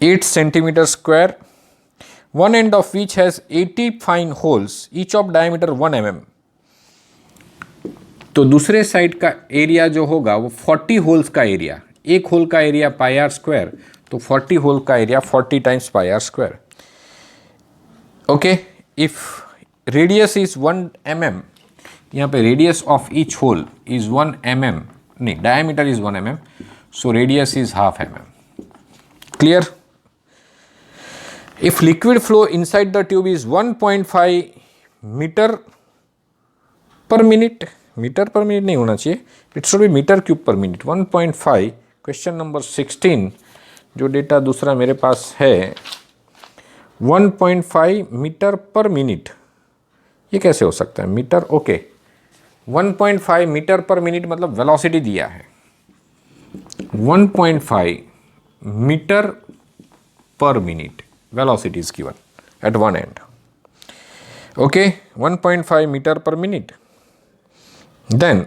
8 centimetre square, one end of which has 80 fine holes each of diameter 1 mm। तो दूसरे side का area जो होगा वो 40 holes का एरिया, एक होल का एरिया πr², तो 40 होल का area 40 times πr²। Okay, if radius is 1 mm, यहाँ पे radius of each hole is 1 mm, नहीं diameter is 1 mm, so radius is ½ mm, clear. If liquid flow inside the tube is 1.5 metre per minute, metre per minute नहीं होना चाहिए, it should be metre cube per minute, 1.5। Question number 16 जो data दूसरा मेरे पास है 1.5 metre per minute, ये कैसे हो सकता है metre, okay 1.5 metre per minute मतलब वेलोसिटी दिया है 1.5 metre per minute, velocity is given at one end, okay 1.5 metre per minute. Then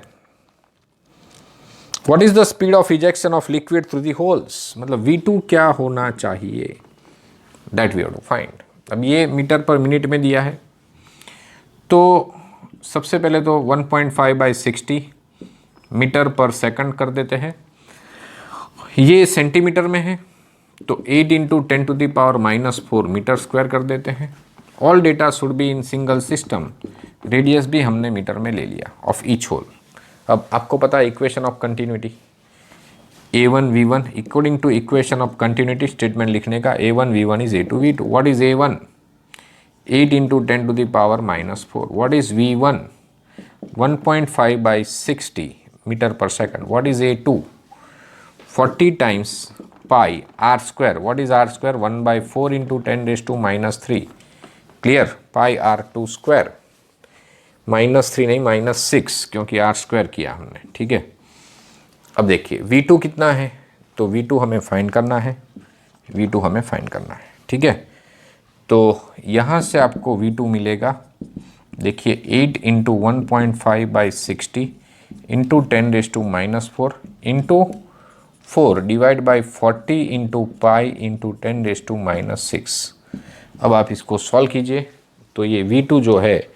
what is the speed of ejection of liquid through the holes, मतलब V2 क्या होना चाहिए, that we have to find. अब ये metre per minute में दिया है, तो सबसे पहले तो 1.5/60 मीटर पर सेकंड कर देते हैं, ये सेंटीमीटर में है तो 8 × 10⁻⁻4 मीटर स्क्वायर कर देते हैं। All data should be in single system, radius भी हमने मीटर में ले लिया ऑफ ईच होल। अब आपको पता है equation of continuity A1 V1, according to equation of continuity statement लिखने का A1 V1 is A2 V2। What is A1, 8 × 10⁻⁻4। What is V1, 1.5/60 metre per second. What is A2, 40 times pi are square. What is r square? 1/4 into 10⁻³ clear. Pi R2 square, -3 नहीं -6 क्योंकि are square किया हमने. ठीक है. अब देखिए V2 कितना है, तो V2 हमें फाइंड करना है. V2 हमें फाइंड करना है. ठीक है. तो यहाँ से आपको V2 मिलेगा. देखिए 8 into 1.5/60 into 10⁻⁴ into 4 divide by 40 into pi into 10⁻⁻6. अब आप इसको सॉल्व कीजिए तो ये V2 जो है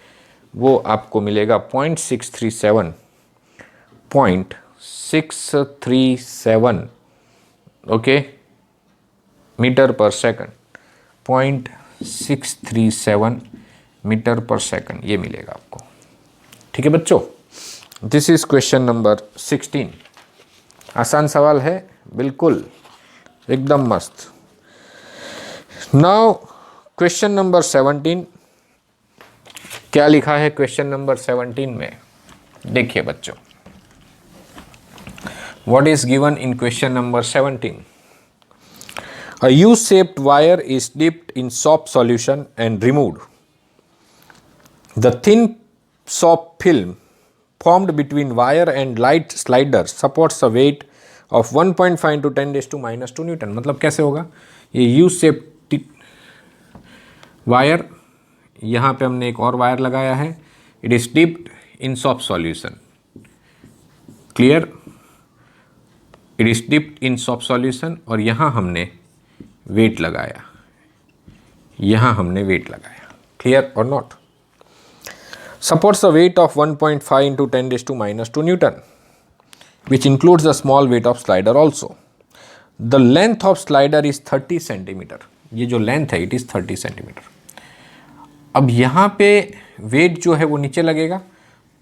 वो आपको मिलेगा 0.637 okay metre per second. 0.637 metre per second ये मिलेगा आपको. ठीक है बच्चों. This is question number 16. आसान सवाल है बिल्कुल एकदम मस्त. Now question number 17. क्या लिखा है क्वेश्चन नंबर 17 में? देखिए बच्चों, what is given in question number 17. A U-shaped wire is dipped in soap solution and removed. The thin soap film formed between wire and light slider supports a weight of 1.5 into 10⁻² Newton. मतलब कैसे होगा? ये U-shaped wire, यहाँ पे हमने एक और wire लगाया है. It is dipped in soap solution. Clear? It is dipped in soap solution और यहाँ हमने वेट लगाया, यहाँ हमने वेट लगाया. क्लियर और not? Supports a weight of 1.5 into 10⁻² Newton which includes the small weight of slider also. The length of slider is 30 centimetre. ये जो लेंथ है इट इज 30 सेंटीमीटर. अब यहाँ पे वेट जो है वो नीचे लगेगा,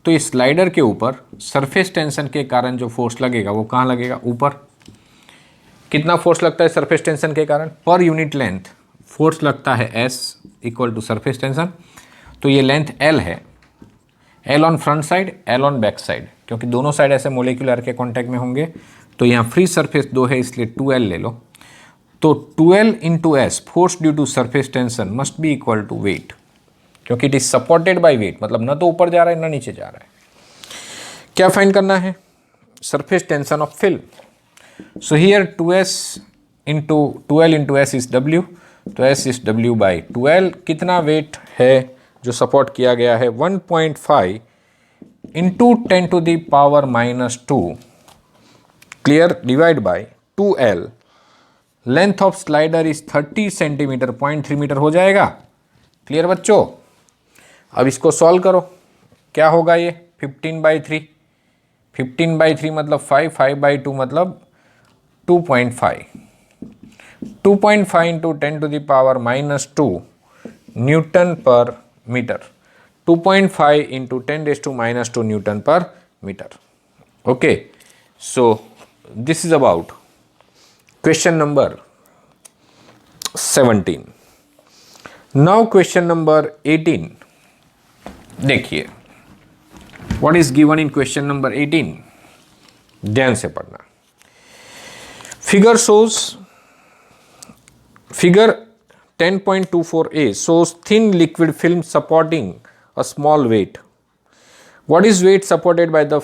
तो इस स्लाइडर के ऊपर सरफेस टेंशन के कारण जो फोर्स लगेगा वो कहाँ लगेगा? ऊपर. कितना फोर्स लगता है सरफेस टेंशन के कारण? पर यूनिट लेंथ फोर्स लगता है S equal to surface tension. तो ये लेंथ L है. L on front side, L on back side, क्योंकि दोनों साइड ऐसे मोलिकुलर के कांटेक्ट में होंगे. तो यहाँ फ्री सरफेस 2 है इसलिए 2L ले लो. तो 2L into S force due to surface tension must be equal to weight, क्योंकि it is supported by weight. मतलब ना तो ऊपर जा रहा है ना नीचे जा रहा है. क्या फाइंड करना है? Surface tension of film. So here 2S into 2L into S is W, तो S is W by 2L. कितना वेट है जो सपोर्ट किया गया है? 1.5 into 10⁻⁻². Clear. Divide by 2L. Length of slider is 30 centimetre. 0.3 metre हो जाएगा. Clear बच्चों? अब इसको सॉल्व करो. क्या होगा ये? 15/3. 15/3 मतलब 5. 5/2 मतलब 2.5. 2.5 इंटू 10⁻⁻² न्यूटन पर मीटर. 2.5 इंटू 10⁻² न्यूटन पर metre. Okay. So this is about question number 17. Now question number 18. देखिए what is given in question number 18. ध्यान से पढ़ना. Figure 10.24a shows thin liquid film supporting a small weight. What is weight supported by the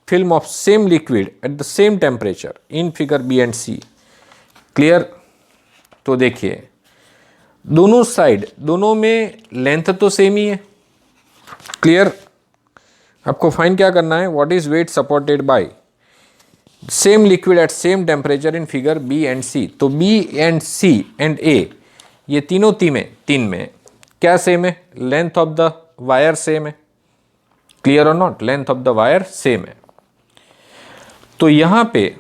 film of same liquid at the same temperature in figure B and C? Clear? तो देखिए दोनों side, दोनों में length तो same ही है. Clear? आपको find क्या करना है? What is weight supported by same liquid at same temperature in figure B and C. तो B and C and A ये तीनों तीन में क्या सेम है? Length of the wire same है. क्लियर और not? Length of the wire same है. तो यहाँ पे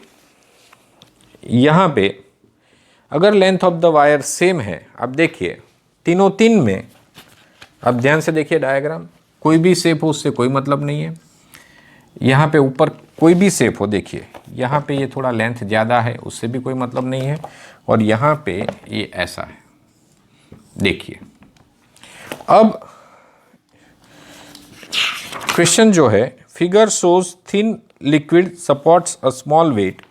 अगर length of the wire same है, अब देखिए तीन में, अब ध्यान से देखिए डायग्राम. कोई भी शेप हो उससे कोई मतलब नहीं है. यहाँ पे ऊपर कोई भी शेप हो, देखिए यहाँ पे ये थोड़ा लेंथ ज़्यादा है, उससे भी कोई मतलब नहीं है. और यहाँ पे ये ऐसा है. देखिए अब क्वेश्चन जो है, figure shows thin liquid supports a small weight.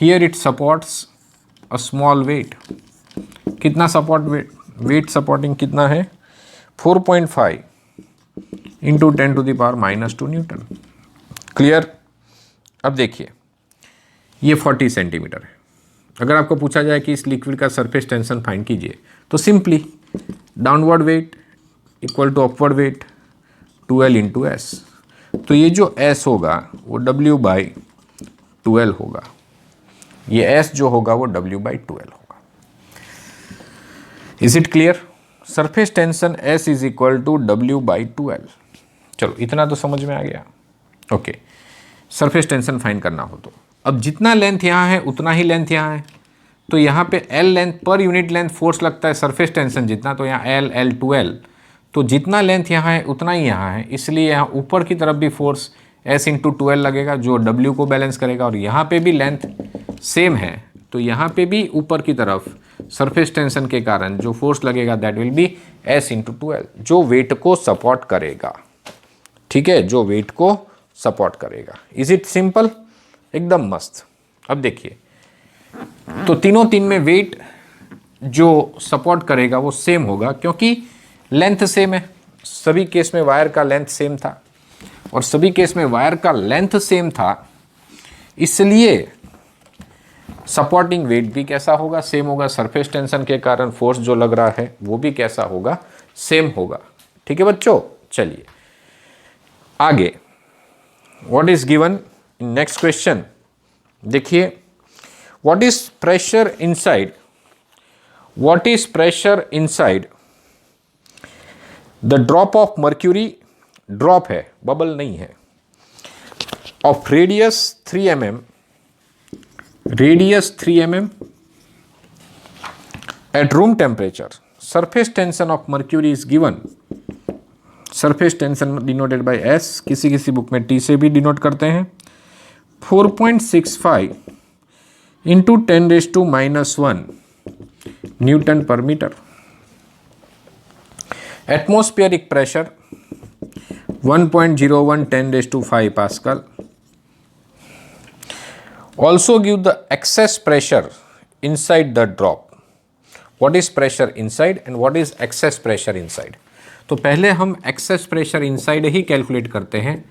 Here it supports a small weight, कितना सपोर्ट वेट सपोर्टिंग कितना है 4.5 इंटू 10⁻⁻² न्यूटन। क्लियर। अब देखिए ये 40 सेंटीमीटर है। अगर आपको पूछा जाए कि इस लिक्विड का सरफेस टेंशन फाइंड कीजिए तो simply downward weight equal to upward weight 2L into s. तो ये जो S होगा वो W/12 होगा, ये S जो होगा वो W/12 होगा। Is it clear? Surface tension S is equal to W/12। चलो इतना तो समझ में आ गया। ओके, सरफेस टेंशन फाइंड करना हो तो अब जितना लेंथ यहाँ है उतना ही लेंथ यहाँ है, तो यहाँ पे L length per unit length force लगता है सरफेस टेंशन जितना, तो यहाँ L L 2L, तो जितना लेंथ यहाँ है उतना ही यहाँ है, इसलिए यहाँ ऊपर की तरफ भी फोर्स S इंटू 2L लगेगा जो W को बैलेंस करेगा, और यहाँ पे भी लेंथ सेम है तो यहाँ पे भी ऊपर की तरफ सरफेस टेंशन के कारण जो फोर्स लगेगा that will B S into 2L, जो वेट को सपोर्ट करेगा। ठीक है, जो वेट को सपोर्ट करेगा। Is it simple? एकदम मस्त। अब देखिए तो तीन में वेट जो सपोर्ट करेगा वो सेम होगा क्योंकि लेंथ सेम है। सभी केस में वायर का लेंथ सेम था और सभी केस में वायर का लेंथ सेम था, इसलिए सपोर्टिंग वेट भी कैसा होगा? सेम होगा। सरफेस टेंशन के कारण फोर्स जो लग रहा है वो भी कैसा होगा? सेम होगा। ठीक है बच्चों, चलिए आगे। What is given in next question? देखिए, what is pressure inside, what is pressure inside the drop of mercury, drop है बबल नहीं है, of radius 3 mm, radius 3 mm at room temperature. Surface tension of mercury is given, surface tension denoted by S, किसी किसी book में T से भी denote करते हैं, 4.65 इंटू 10⁻⁻1 न्यूटन पर metre. Atmospheric pressure 1.01 10⁵ pascal. Also give the excess pressure inside the drop. What is pressure inside and what is excess pressure inside? तो पहले हम एक्सेस प्रेशर इनसाइड ही कैलकुलेट करते हैं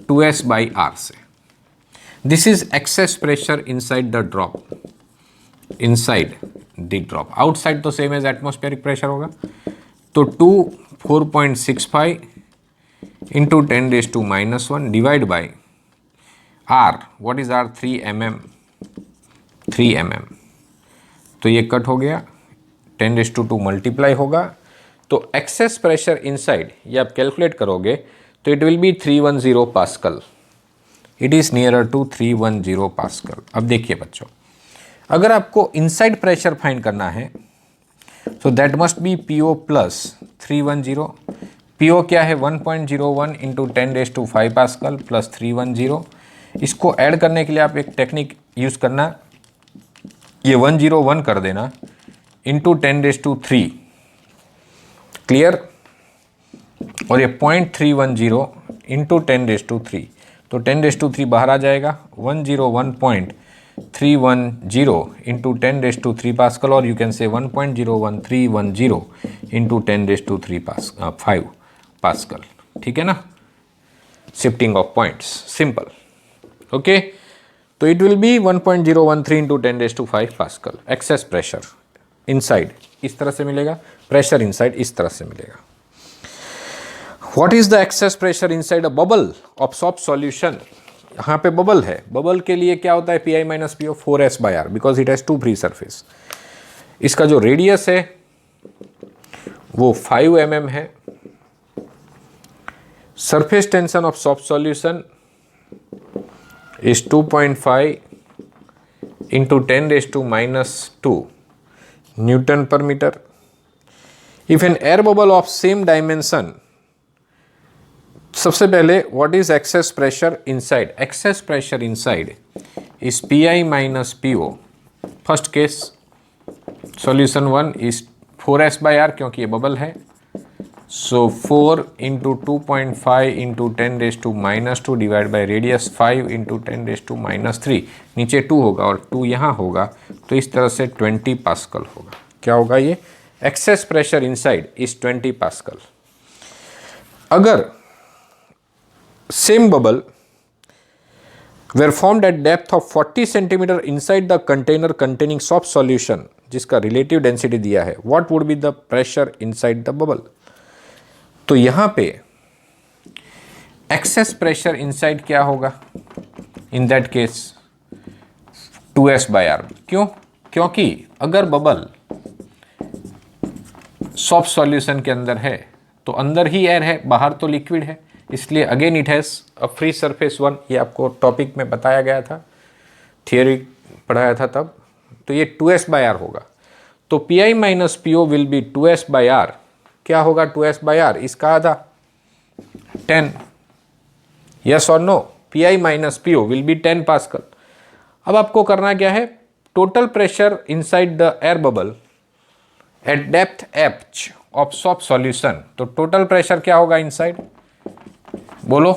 2S/R से। This is excess pressure inside the drop, inside the drop. Outside तो same as atmospheric pressure होगा, तो 4.65 into 10⁻⁻1 divide by R। What is R? 3 mm, 3 mm। तो ये कट हो गया, 10⁻² मल्टीप्लाई होगा, तो एक्सेस प्रेशर इनसाइड ये आप कैलकुलेट करोगे तो it will be 310 pascal. It is nearer to 310 pascal. अब देखिए बच्चों, अगर आपको इनसाइड प्रेशर फाइंड करना है तो that must be PO plus 310। PO क्या है? 1.01 इंटू 10⁵ पास्कल प्लस 310। इसको ऐड करने के लिए आप एक टेक्निक यूज करना, ये 101 कर देना इंटू 10⁻³ क्लियर, और ये 0.310 इंटू 10⁻³ तो 10⁻³ बाहर आ जाएगा, 101.310 इंटू 10⁻³ पास्कल, और you can say 1.01310 into 10⁻³ pascal. ठीक है ना, shifting of points, simple. Okay, तो it will be 1.013 into 10⁻⁵ pascal. Excess pressure inside इस तरह से मिलेगा, प्रेशर इनसाइड इस तरह से मिलेगा। What is the excess pressure inside a bubble of soft solution? यहाँ पे बबल है, बबल के लिए क्या होता है? PI minus PO 4S/R, because it has 2 free surface. इसका जो रेडियस है वो 5 mm है। Surface tension of soft solution is 2.5 into 10⁻⁻² newton पर metre. If an air bubble of same dimension, सबसे पहले what is excess pressure inside? Excess pressure inside is PI minus PO। First case solution 1 is 4S/R क्योंकि ये bubble है, So 4 into 2.5 into 10 raised to minus 2 divide by radius 5 into 10 raised to minus 3, नीचे 2 होगा और 2 यहाँ होगा, तो इस तरह से 20 पास्कल होगा। क्या होगा ये? Excess pressure inside is 20 pascal. अगर same bubble were formed at depth of 40 centimeter inside the container containing soft solution, जिसका relative density दिया है, what would be the pressure inside the bubble? तो यहाँ पे excess pressure inside क्या होगा? In that case 2s by r। क्यों? क्योंकि अगर बबल सॉफ्ट सॉल्यूशन के अंदर है तो अंदर ही एयर है, बाहर तो लिक्विड है, इसलिए again it has a free surface 1। ये आपको टॉपिक में बताया गया था, थियोरी पढ़ाया था तब। तो ये 2s by r होगा। तो Pi minus PO will B 2s by r। क्या होगा 2s by r? इसका आधा 10। यस और no? Pi minus PO will be 10 pascal. अब आपको करना क्या है? Total pressure inside the air bubble at depth h of soft solution. तो टोटल प्रेशर क्या होगा इनसाइड? बोलो।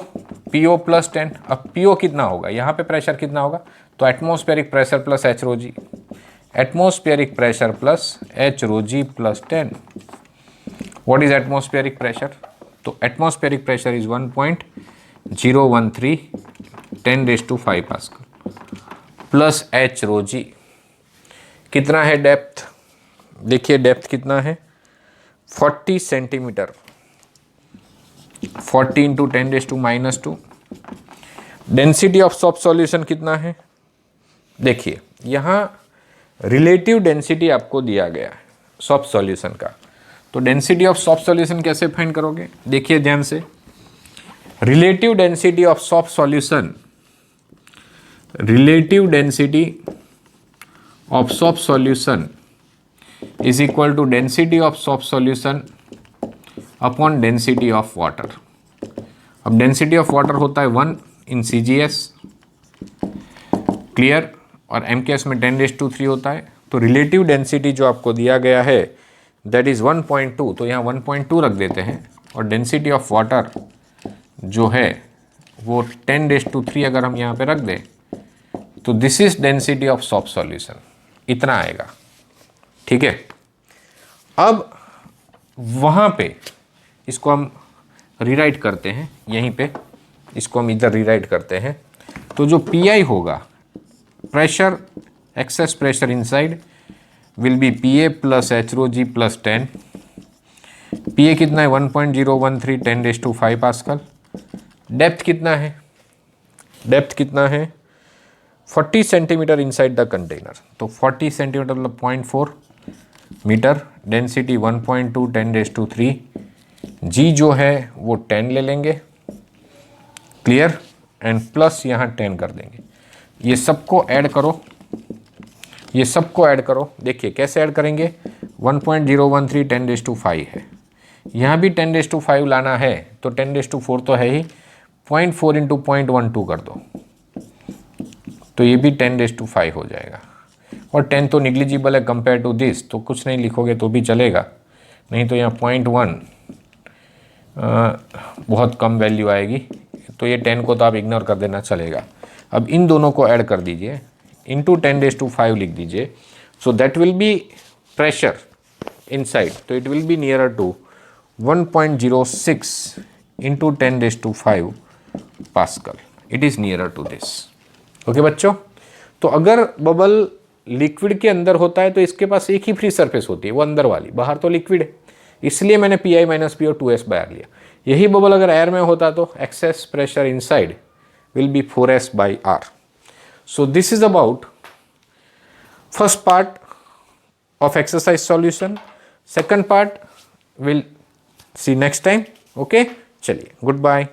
PO plus 10। अब PO कितना होगा? यहाँ पे प्रेशर कितना होगा? तो atmospheric pressure plus h rho g, atmospheric pressure plus h rho g plus 10। What is atmospheric pressure? तो atmospheric pressure is 1.013 10 raised to 5 pascal plus h rho g. कितना है डेप्थ? देखिए डेप्थ कितना है? 40 centimetre. 40 into 10 raised to minus 2। Density of soft solution कितना है? देखिए यहाँ रिलेटिव डेंसिटी आपको दिया गया है सॉफ्ट सॉल्यूशन का। तो डेंसिटी ऑफ सॉफ्ट सॉल्यूशन कैसे फाइंड करोगे? देखिए ध्यान से, relative density of soft solution, relative density of soft solution is equal to density of soft solution upon density of water. अब डेंसिटी ऑफ वाटर होता है 1 इन CgS, क्लियर, और MKS में 10 raised to 3 होता है। तो रिलेटिव डेंसिटी जो आपको दिया गया है दैट इज 1.2, तो यहाँ 1.2 रख देते हैं, और डेंसिटी ऑफ वाटर जो है वो 10 raised to 3 अगर हम यहाँ पे रख दें तो this is density of soft solution, इतना आएगा। ठीक है, अब वहाँ पे इसको हम रीराइट करते हैं, यहीं पे इसको हम इधर रीराइट करते हैं। तो जो Pi होगा, pressure, excess pressure inside will be Pa plus h rho g plus 10। Pa कितना है? 1.013 10 raised to 5 पास्कल। डेप्थ कितना है? डेप्थ कितना है? 40 सेंटीमीटर इनसाइड द कंटेनर। तो 40 सेंटीमीटर मतलब 0.4 मीटर। Density 1.2 10 raised to 3। जी जो है वो 10 ले लेंगे, क्लियर, एंड प्लस यहाँ 10 कर देंगे। ये सबको ऐड करो, ये सबको ऐड करो। देखिए कैसे ऐड करेंगे? 1.013 10 raised to 5 है, यहाँ भी 10 raised to 5 लाना है, तो 10 raised to 4 तो है ही, 0.4 इंटू 0.12 कर दो, तो ये भी 10 raised to 5 हो जाएगा। और 10 तो निग्लिजिबल है कंपेयर टू दिस, तो कुछ नहीं लिखोगे तो भी चलेगा, नहीं तो यहाँ 0.1 बहुत कम वैल्यू आएगी, तो ये 10 को तो आप इग्नोर कर देना, चलेगा। अब इन दोनों को ऐड कर दीजिए, इंटू 10 raised to 5 लिख दीजिए। So that will be pressure inside, तो it will be nearer to 1.06 into 10 raised to 5 pascal. It is nearer to this. Okay बच्चों, तो अगर बबल लिक्विड के अंदर होता है तो इसके पास एक ही फ्री सरफेस होती है, वो अंदर वाली, बाहर तो लिक्विड है, इसलिए मैंने Pi minus PO 2s by r लिया। यही बबल अगर एयर में होता तो access pressure inside will B 4s by r। So this is about first part of exercise solution. Second part will see next time. Okay, चलिए, good bye.